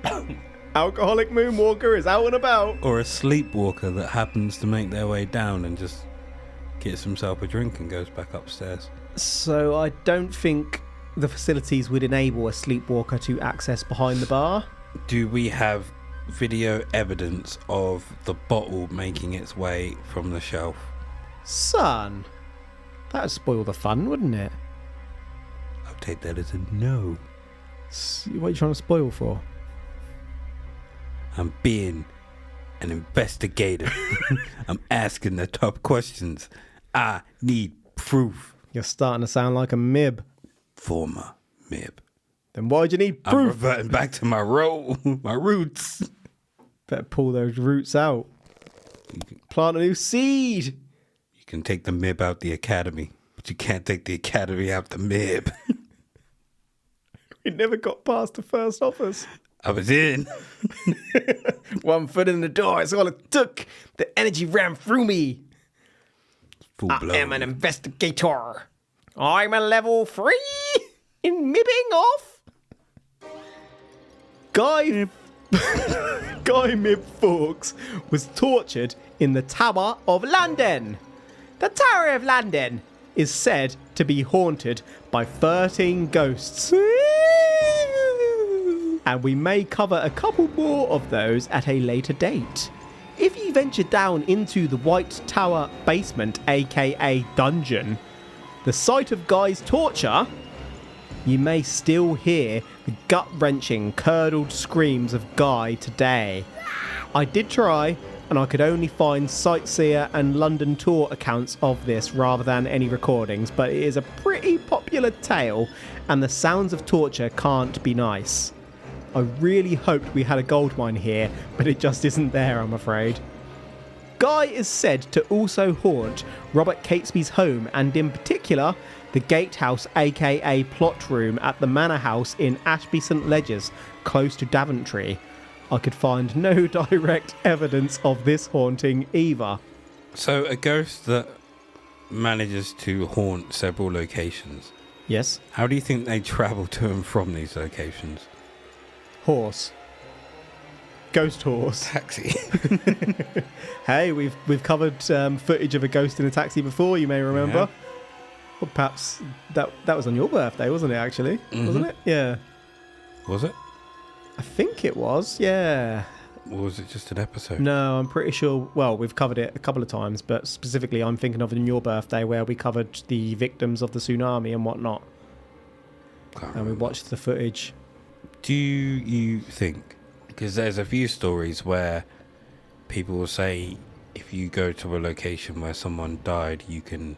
Speaker 1: Alcoholic moonwalker is out and about.
Speaker 2: Or a sleepwalker that happens to make their way down and just gets himself a drink and goes back upstairs?
Speaker 1: So I don't think the facilities would enable a sleepwalker to access behind the bar.
Speaker 2: Do we have video evidence of the bottle making its way from the shelf?
Speaker 1: Son, that would spoil the fun, wouldn't it?
Speaker 2: I'll take that as a no.
Speaker 1: What are you trying to spoil for?
Speaker 2: I'm being an investigator. I'm asking the tough questions. I need proof.
Speaker 1: You're starting to sound like a mib.
Speaker 2: Former Mib.
Speaker 1: Then why'd you need
Speaker 2: I'm
Speaker 1: proof?
Speaker 2: reverting back to my role, my roots.
Speaker 1: Better pull those roots out. Plant a new seed.
Speaker 2: You can take the Mib out the academy, but you can't take the academy out the Mib.
Speaker 1: We never got past the first office.
Speaker 2: I was in.
Speaker 1: 1 foot in the door, it's all it took. The energy ran through me.
Speaker 2: Full
Speaker 1: I
Speaker 2: blown.
Speaker 1: am an investigator. I'm a level 3 in mibbing off. Guy Mib Fawkes was tortured in the Tower of London. The Tower of London is said to be haunted by 13 ghosts. And we may cover a couple more of those at a later date. If you venture down into the White Tower basement, aka dungeon, the site of Guy's torture, you may still hear the gut-wrenching, curdled screams of Guy today. I did try, and I could only find sightseer and London tour accounts of this rather than any recordings, but it is a pretty popular tale, and the sounds of torture can't be nice. I really hoped we had a gold mine here, but it just isn't there, I'm afraid. Guy is said to also haunt Robert Catesby's home, and in particular, the gatehouse, aka plot room, at the manor house in Ashby St Ledgers, close to Daventry. I could find no direct evidence of this haunting either.
Speaker 2: So a ghost that manages to haunt several locations.
Speaker 1: Yes?
Speaker 2: How do you think they travel to and from these locations?
Speaker 1: Horse. Ghost horse.
Speaker 2: Taxi.
Speaker 1: Hey, we've covered footage of a ghost in a taxi before, you may remember.
Speaker 2: Yeah.
Speaker 1: Well, perhaps that was on your birthday, wasn't it, actually? Wasn't it? Yeah.
Speaker 2: Was it?
Speaker 1: I think it was, yeah.
Speaker 2: Or was it just an episode?
Speaker 1: No, I'm pretty sure, well, we've covered it a couple of times, but specifically I'm thinking of it on your birthday where we covered the victims of the tsunami and whatnot.
Speaker 2: Can't
Speaker 1: And we
Speaker 2: remember.
Speaker 1: watched the footage.
Speaker 2: Do you think, because there's a few stories where people will say if you go to a location where someone died, you can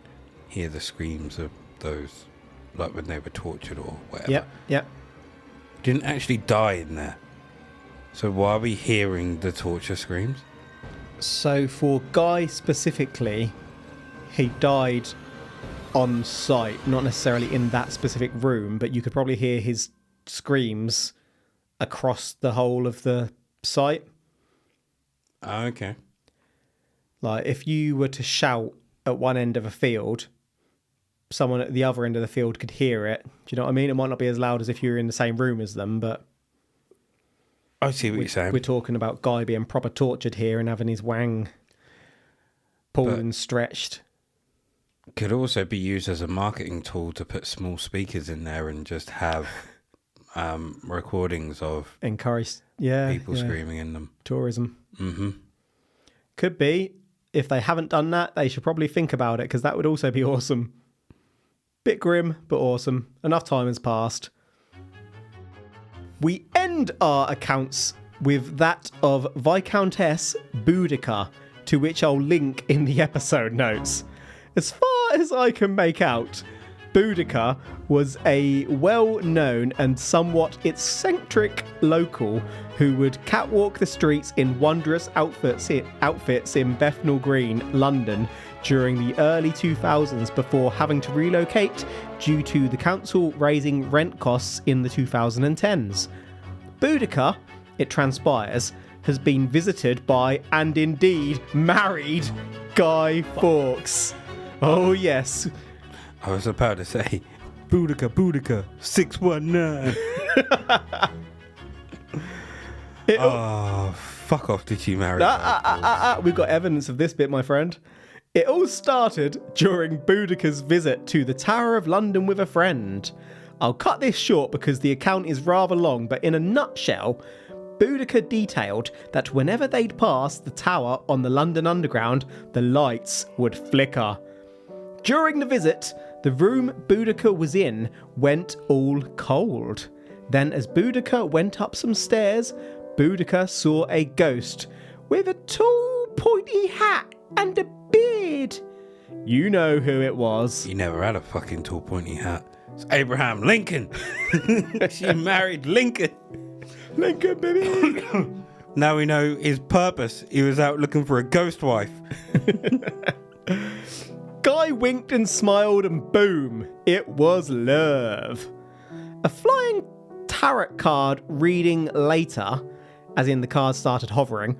Speaker 2: hear the screams of those, like when they were tortured or whatever.
Speaker 1: Yep.
Speaker 2: Didn't actually die in there. So why are we hearing the torture screams?
Speaker 1: So for Guy specifically, he died on site, not necessarily in that specific room, but you could probably hear his screams across the whole of the site.
Speaker 2: Oh, okay.
Speaker 1: Like if you were to shout at one end of a field, someone at the other end of the field could hear it. Do you know what I mean? It might not be as loud as if you were in the same room as them, but
Speaker 2: I see what you're saying.
Speaker 1: we're talking about Guy being proper tortured here and having his wang pulled
Speaker 2: But-
Speaker 1: and stretched.
Speaker 2: Could also be used as a marketing tool to put small speakers in there and just have recordings of
Speaker 1: Encourage, yeah,
Speaker 2: people
Speaker 1: yeah.
Speaker 2: screaming in them.
Speaker 1: Tourism.
Speaker 2: Mm-hmm.
Speaker 1: Could be. If they haven't done that, they should probably think about it, because that would also be awesome. Bit grim, but awesome. Enough time has passed. We end our accounts with that of Viscountess Boudica, to which I'll link in the episode notes. As far as I can make out, Boudica was a well-known and somewhat eccentric local who would catwalk the streets in wondrous outfits in Bethnal Green, London, during the early 2000s before having to relocate due to the council raising rent costs in the 2010s. Boudica, it transpires, has been visited by, and indeed married, Guy Fawkes. Oh yes.
Speaker 2: I was about to say, Boudica, 619. Fuck off, did you marry her?
Speaker 1: We've got evidence of this bit, my friend. It all started during Boudica's visit to the Tower of London with a friend. I'll cut this short because the account is rather long, but in a nutshell, Boudica detailed that whenever they'd pass the tower on the London Underground, the lights would flicker. During the visit, the room Boudica was in went all cold. Then as Boudica went up some stairs, Boudica saw a ghost with a tall, pointy hat and a beard. You know who it was.
Speaker 2: He never had a fucking tall, pointy hat. It's Abraham Lincoln. She married Lincoln.
Speaker 1: Lincoln, baby.
Speaker 2: Now we know his purpose. He was out looking for a ghost wife.
Speaker 1: Guy winked and smiled, and boom, it was love. A flying tarot card reading later, as in the card started hovering,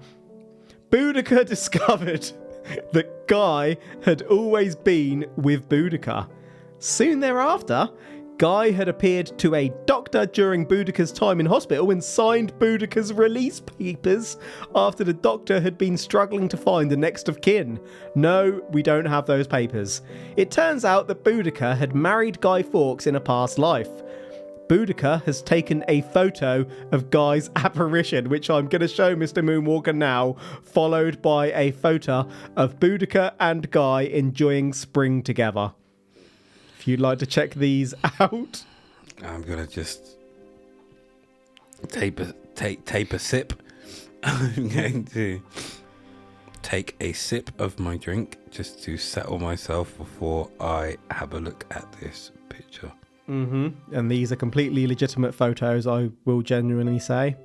Speaker 1: Boudica discovered that Guy had always been with Boudica. Soon thereafter, Guy had appeared to a doctor during Boudica's time in hospital and signed Boudica's release papers after the doctor had been struggling to find the next of kin. No, we don't have those papers. It turns out that Boudica had married Guy Fawkes in a past life. Boudica has taken a photo of Guy's apparition, which I'm going to show Mr. Moonwalker now, followed by a photo of Boudica and Guy enjoying spring together. If you'd like to check these out.
Speaker 2: I'm going to just tape a sip. I'm going to take a sip of my drink just to settle myself before I have a look at this picture.
Speaker 1: Mm-hmm. And these are completely legitimate photos, I will genuinely say.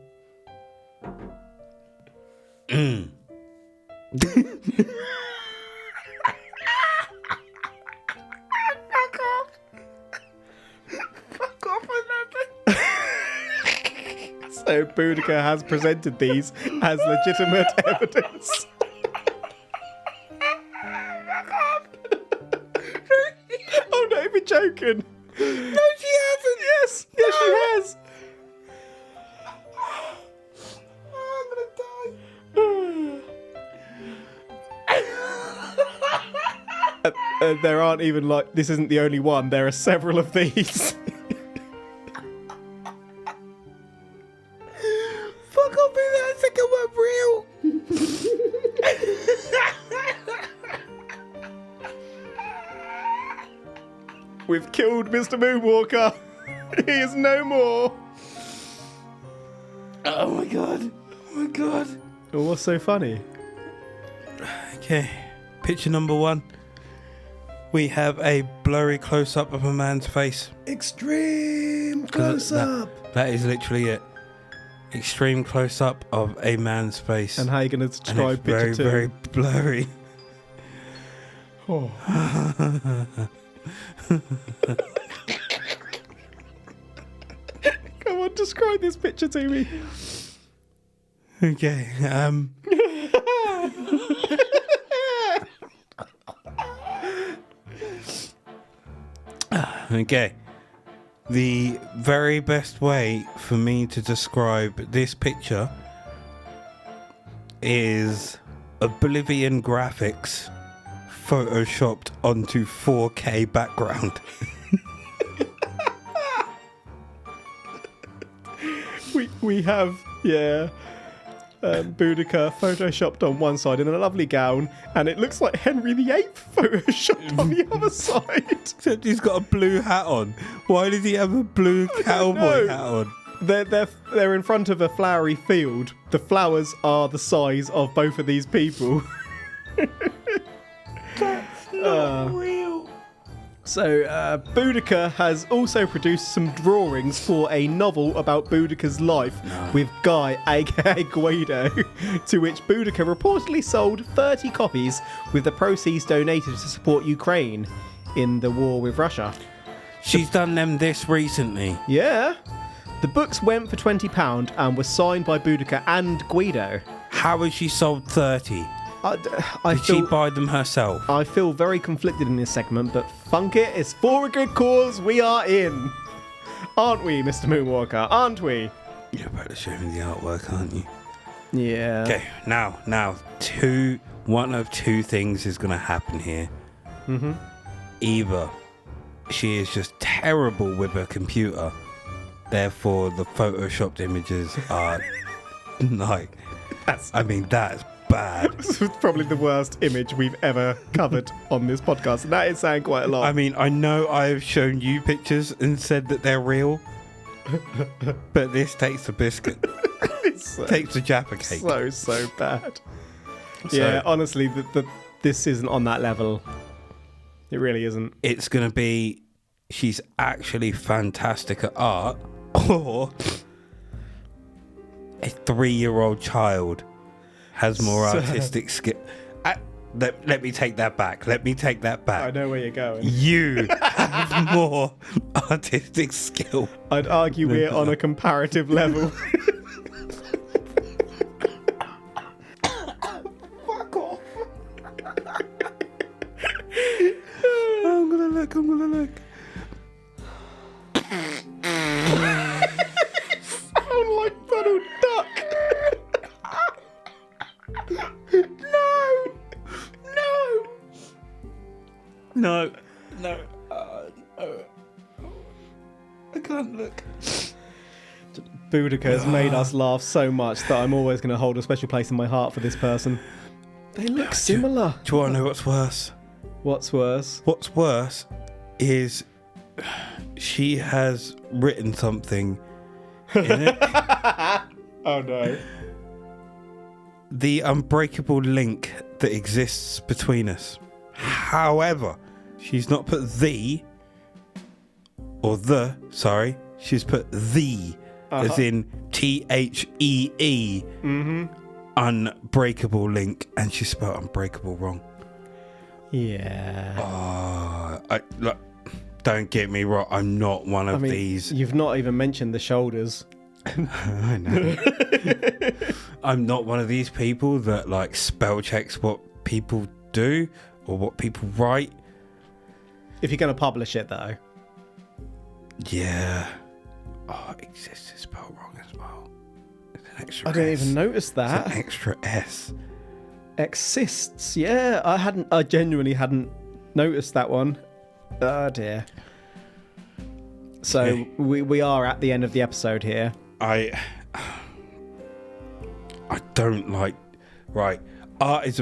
Speaker 1: So Boudica has presented these as legitimate evidence. I'm not even joking. No, she hasn't. Yes, she has. I'm gonna die. There aren't even this isn't the only one. There are several of these.
Speaker 2: Fuck off me, that's like I'm real.
Speaker 1: We've killed Mr. Moonwalker. He is no more.
Speaker 2: Oh my god.
Speaker 1: Oh, what's so funny?
Speaker 2: Okay, picture number 1. We have a blurry close-up of a man's face.
Speaker 1: Extreme close-up.
Speaker 2: That is literally it. Extreme close-up of a man's face.
Speaker 1: And how are you going to describe picture 2?
Speaker 2: Very blurry.
Speaker 1: Oh. Come on, describe this picture to me.
Speaker 2: Okay, okay. The very best way for me to describe this picture is Oblivion graphics photoshopped onto 4K background.
Speaker 1: We have, yeah. Boudica photoshopped on one side in a lovely gown, and it looks like Henry VIII photoshopped on the other side.
Speaker 2: Except he's got a blue hat on. Why does he have a blue cowboy hat on?
Speaker 1: They're in front of a flowery field. The flowers are the size of both of these people.
Speaker 2: That's not real.
Speaker 1: So, Boudica has also produced some drawings for a novel about Boudica's life with Guy, aka Guido, to which Boudica reportedly sold 30 copies, with the proceeds donated to support Ukraine in the war with Russia.
Speaker 2: She's done them this recently.
Speaker 1: Yeah. The books went for £20 and were signed by Boudica and Guido.
Speaker 2: How has she sold 30?
Speaker 1: Did
Speaker 2: she buy them herself?
Speaker 1: I feel very conflicted in this segment, but funk it, it's for a good cause, we are in. Aren't we, Mr. Moonwalker? Aren't we?
Speaker 2: You're about to show me the artwork, aren't you?
Speaker 1: Yeah.
Speaker 2: Okay, now, one of two things is going to happen here.
Speaker 1: Mm-hmm.
Speaker 2: Either she is just terrible with her computer, therefore the photoshopped images are like, that's bad.
Speaker 1: This was probably the worst image we've ever covered on this podcast, and that is saying quite a lot.
Speaker 2: I mean, I know I've shown you pictures and said that they're real, but this takes a biscuit. Takes a Jaffa cake.
Speaker 1: So bad. Yeah, honestly, this isn't on that level. It really isn't.
Speaker 2: It's going to be, she's actually fantastic at art, or a 3-year-old child has more artistic skill. Let me take that back.
Speaker 1: I know where you're going.
Speaker 2: You have more artistic skill.
Speaker 1: I'd argue we're on a comparative level. Fuck off.
Speaker 2: I'm gonna look.
Speaker 1: Sound like Donald Duck.
Speaker 2: No. I can't look.
Speaker 1: Boudica has made us laugh so much that I'm always going to hold a special place in my heart for this person. They look similar.
Speaker 2: Do you want to know what's worse?
Speaker 1: What's worse?
Speaker 2: What's worse is she has written something in it.
Speaker 1: Oh no.
Speaker 2: The unbreakable link that exists between us. However, she's not put she's put the, as in THEE, unbreakable link, and she spelled unbreakable wrong.
Speaker 1: Yeah.
Speaker 2: Look, don't get me wrong, I'm not one of these.
Speaker 1: You've not even mentioned the shoulders.
Speaker 2: I know. I'm not one of these people that like spell checks what people do or what people write.
Speaker 1: If you're going to publish it, though.
Speaker 2: Yeah. Oh, exists is spelled wrong as well. It's an extra
Speaker 1: I didn't even notice that.
Speaker 2: It's an extra S.
Speaker 1: Exists. Yeah, I genuinely hadn't noticed that one. Oh dear. So we are at the end of the episode here.
Speaker 2: I don't like. Right. Art is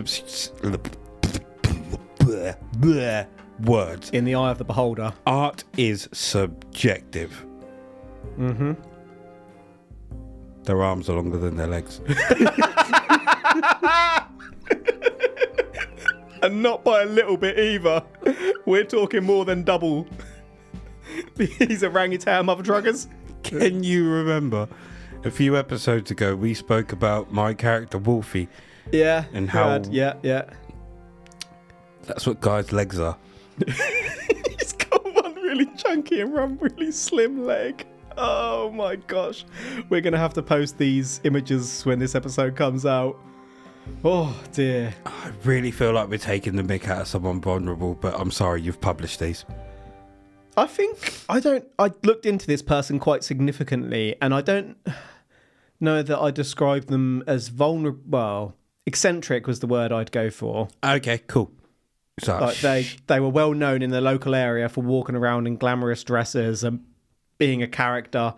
Speaker 2: words.
Speaker 1: In the eye of the beholder.
Speaker 2: Art is subjective.
Speaker 1: Mm-hmm.
Speaker 2: Their arms are longer than their legs.
Speaker 1: And not by a little bit either. We're talking more than double. These orangutan mother truckers.
Speaker 2: Can you remember a few episodes ago we spoke about my character Wolfie?
Speaker 1: Yeah.
Speaker 2: And how...
Speaker 1: Yeah.
Speaker 2: That's what Guy's legs are.
Speaker 1: He's got one really chunky and one really slim leg. Oh my gosh. We're going to have to post these images when this episode comes out. Oh dear.
Speaker 2: I really feel like we're taking the mick out of someone vulnerable, but I'm sorry, you've published these.
Speaker 1: I looked into this person quite significantly, and I don't know that I described them as vulnerable. Well, eccentric was the word I'd go for.
Speaker 2: Okay, cool. So
Speaker 1: Like they were well known in the local area for walking around in glamorous dresses and being a character.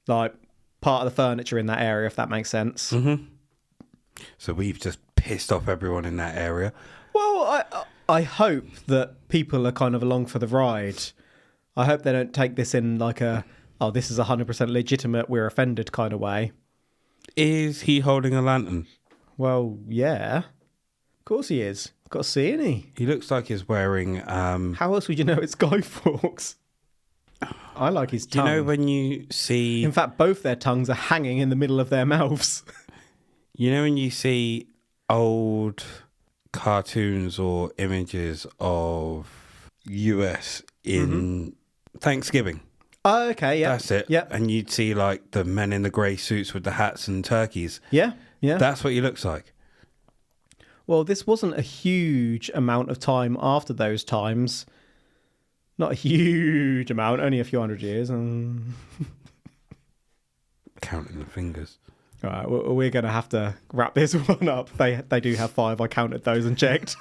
Speaker 1: Like, part of the furniture in that area, if that makes sense.
Speaker 2: Mm-hmm. So we've just pissed off everyone in that area.
Speaker 1: Well, I hope that people are kind of along for the ride. I hope they don't take this in like this is 100% legitimate, we're offended kind of way.
Speaker 2: Is he holding a lantern?
Speaker 1: Well, yeah. Of course he is. Got to see, isn't he?
Speaker 2: He looks like he's wearing...
Speaker 1: How else would you know it's Guy Fawkes? I like his tongue.
Speaker 2: You know when you see...
Speaker 1: In fact, both their tongues are hanging in the middle of their mouths.
Speaker 2: You know when you see old cartoons or images of US in Thanksgiving?
Speaker 1: Oh, okay, yeah.
Speaker 2: That's it.
Speaker 1: Yeah.
Speaker 2: And you'd see like the men in the grey suits with the hats and turkeys.
Speaker 1: Yeah, yeah.
Speaker 2: That's what he looks like.
Speaker 1: Well, this wasn't a huge amount of time after those times. Not a huge amount, only a few hundred years.
Speaker 2: Counting the fingers.
Speaker 1: All right, we're going to have to wrap this one up. They do have 5. I counted those and checked.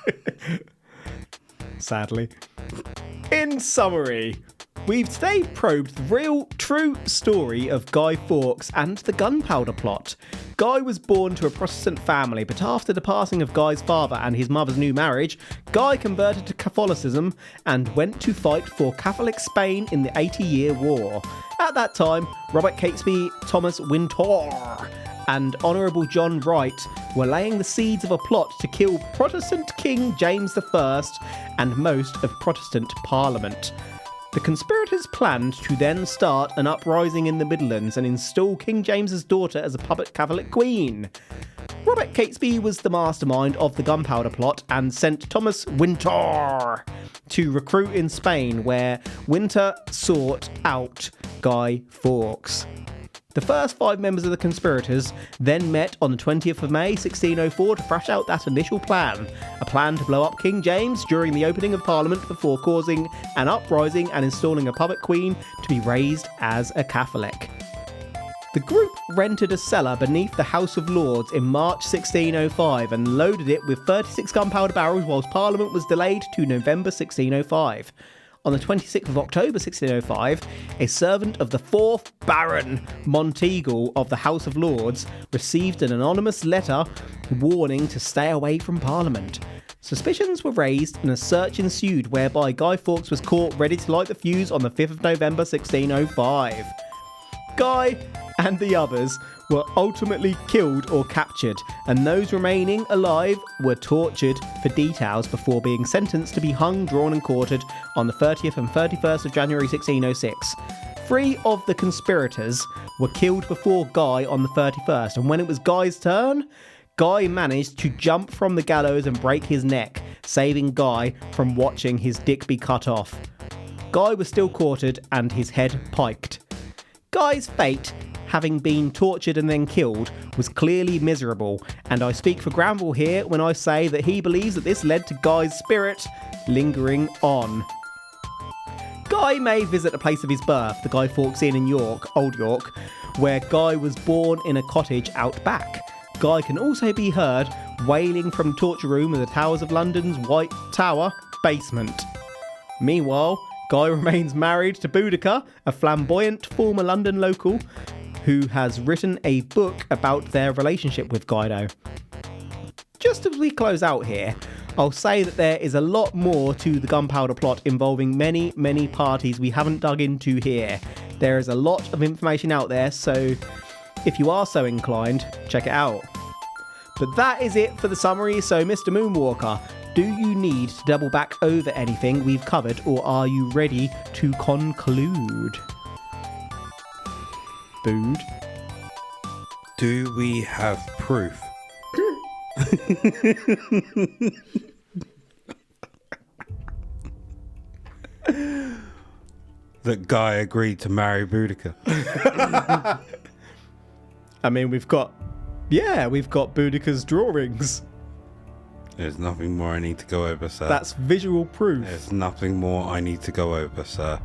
Speaker 1: Sadly. In summary, we've today probed the true story of Guy Fawkes and the gunpowder plot. Guy was born to a Protestant family, but after the passing of Guy's father and his mother's new marriage, Guy converted to Catholicism and went to fight for Catholic Spain in the 80-Year War. At that time, Robert Catesby, Thomas Wintour, and Honourable John Wright were laying the seeds of a plot to kill Protestant King James I and most of Protestant Parliament. The conspirators planned to then start an uprising in the Midlands and install King James's daughter as a puppet Catholic queen. Robert Catesby was the mastermind of the gunpowder plot and sent Thomas Wintour to recruit in Spain, where Winter sought out Guy Fawkes. The first 5 members of the conspirators then met on the 20th of May 1604 to thrash out that initial plan, a plan to blow up King James during the opening of Parliament before causing an uprising and installing a puppet queen to be raised as a Catholic. The group rented a cellar beneath the House of Lords in March 1605 and loaded it with 36 gunpowder barrels whilst Parliament was delayed to November 1605. On the 26th of October 1605, a servant of the 4th Baron Monteagle of the House of Lords received an anonymous letter warning to stay away from Parliament. Suspicions were raised and a search ensued whereby Guy Fawkes was caught ready to light the fuse on the 5th of November 1605. Guy and the others were ultimately killed or captured, and those remaining alive were tortured for details before being sentenced to be hung, drawn and quartered on the 30th and 31st of January 1606. 3 of the conspirators were killed before Guy on the 31st, and when it was Guy's turn, Guy managed to jump from the gallows and break his neck, saving Guy from watching his dick be cut off. Guy was still quartered and his head piked. Guy's fate, having been tortured and then killed, was clearly miserable, and I speak for Granville here when I say that he believes that this led to Guy's spirit lingering on. Guy may visit the place of his birth, the Guy Fawkes Inn in York, Old York, where Guy was born in a cottage out back. Guy can also be heard wailing from the torture room of the Towers of London's White Tower basement. Meanwhile, Guy remains married to Boudica, a flamboyant former London local, who has written a book about their relationship with Guido. Just as we close out here, I'll say that there is a lot more to the gunpowder plot involving many, many parties we haven't dug into here. There is a lot of information out there, so if you are so inclined, check it out. But that is it for the summary, so Mr. Moonwalker, do you need to double back over anything we've covered, or are you ready to conclude? Food.
Speaker 2: Do we have proof? That Guy agreed to marry Boudica.
Speaker 1: I mean, we've got Boudica's drawings.
Speaker 2: There's nothing more I need to go over, sir.
Speaker 1: That's visual proof.
Speaker 2: There's nothing more I need to go over, sir.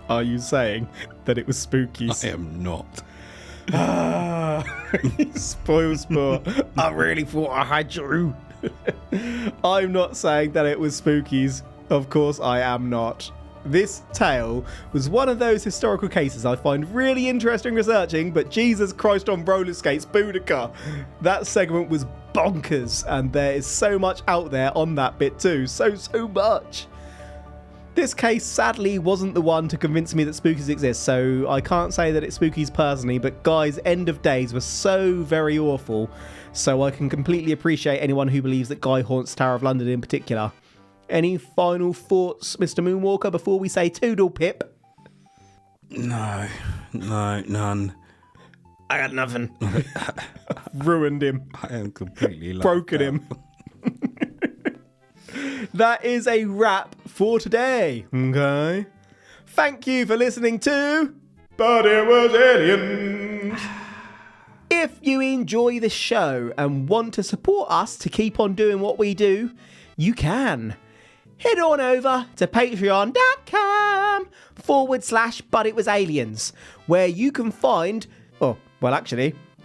Speaker 1: Are you saying that it was spooky?
Speaker 2: I am not.
Speaker 1: Spoil sport. I really thought I had you. I'm not saying that it was spookies. Of course I am not. This tale was one of those historical cases I find really interesting researching, but Jesus Christ on roller skates, Boudica. That segment was bonkers, and there is so much out there on that bit too. So much. This case sadly wasn't the one to convince me that spookies exist, so I can't say that it's spookies personally, but Guy's end of days was so very awful, so I can completely appreciate anyone who believes that Guy haunts Tower of London in particular. Any final thoughts, Mr. Moonwalker, before we say toodle pip?
Speaker 2: No, none.
Speaker 1: I got nothing. Ruined him.
Speaker 2: I am completely
Speaker 1: broken him. That is a wrap for today. Okay. Thank you for listening to But It Was Aliens. If you enjoy this show and want to support us to keep on doing what we do, you can. Head on over to patreon.com/butitwasaliens, where you can find,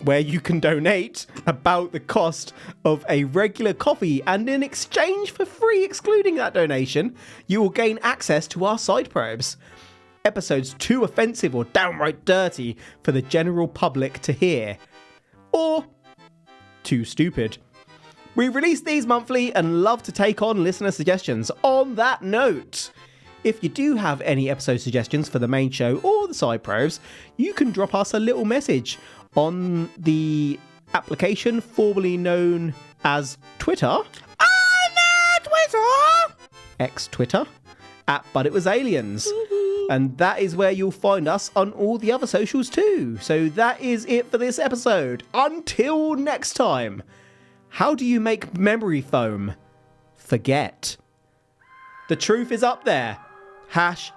Speaker 1: where you can donate about the cost of a regular coffee, and in exchange for free excluding that donation, you will gain access to our side probes. Episodes too offensive or downright dirty for the general public to hear. Or too stupid. We release these monthly and love to take on listener suggestions. On that note, if you do have any episode suggestions for the main show or the side probes, you can drop us a little message on the application formerly known as Twitter. Ex-Twitter, @ButItWasAliens. And that is where you'll find us on all the other socials too. So that is it for this episode. Until next time. How do you make memory foam? Forget. The truth is up there. #.